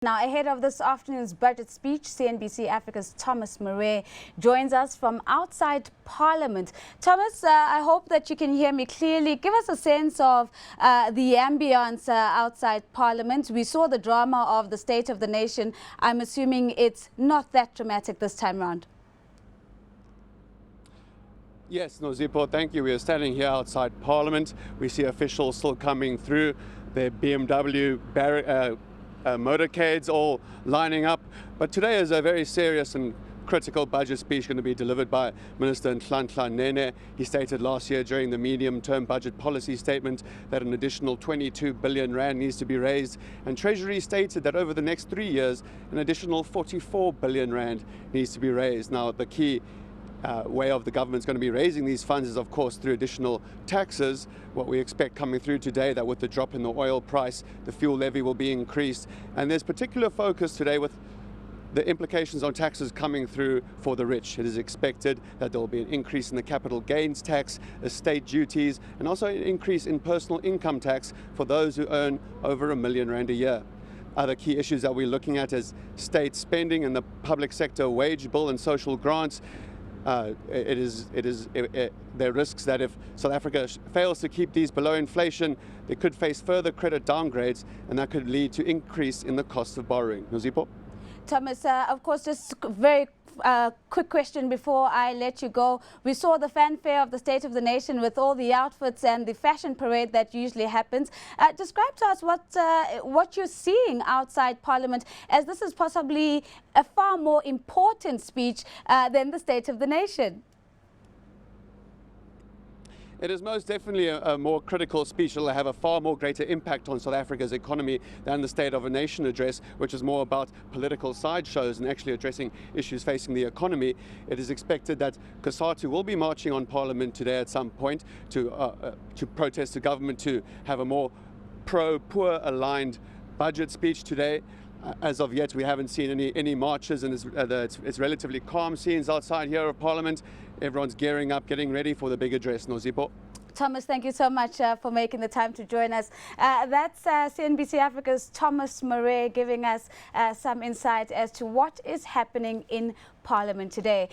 Now, ahead of this afternoon's budget speech, CNBC Africa's Thomas Maree joins us from outside Parliament. Thomas, I hope that you can hear me clearly. Give us a sense of the ambience outside Parliament. We saw the drama of the State of the Nation. I'm assuming it's not that dramatic this time round. Yes, Nozipho, thank you. We are standing here outside Parliament. We see officials still coming through, their BMW motorcades all lining up. But today is a very serious and critical budget speech going to be delivered by Minister Nhlanhla Nene. He stated last year during the medium-term budget policy statement that an additional 22 billion rand needs to be raised, and Treasury stated that over the next 3 years an additional 44 billion rand needs to be raised. Now, the key way of the government's going to be raising these funds is, of course, through additional taxes. What we expect coming through today, that with the drop in the oil price, the fuel levy will be increased. And there's particular focus today with the implications on taxes coming through for the rich. It is expected that there will be an increase in the capital gains tax, estate duties, and also an increase in personal income tax for those who earn over R1 million a year. Other key issues that we're looking at is state spending and the public sector wage bill and social grants. There are risks that if South Africa fails to keep these below inflation, they could face further credit downgrades, and that could lead to increase in the cost of borrowing. Nozipho? Thomas, of course, just very quick question before I let you go. We saw the fanfare of the State of the Nation with all the outfits and the fashion parade that usually happens. Describe to us what you're seeing outside Parliament, as this is possibly a far more important speech than the State of the Nation. It is most definitely a more critical speech. It will have a far more greater impact on South Africa's economy than the State of a Nation address, which is more about political sideshows and actually addressing issues facing the economy. It is expected that COSATU will be marching on Parliament today at some point to protest the government to have a more pro-poor aligned budget speech today. As of yet, we haven't seen any marches, and it's relatively calm scenes outside here of Parliament. Everyone's gearing up, getting ready for the big address. Nozipho? Thomas, thank you so much for making the time to join us. That's CNBC Africa's Thomas Maree giving us some insight as to what is happening in Parliament today.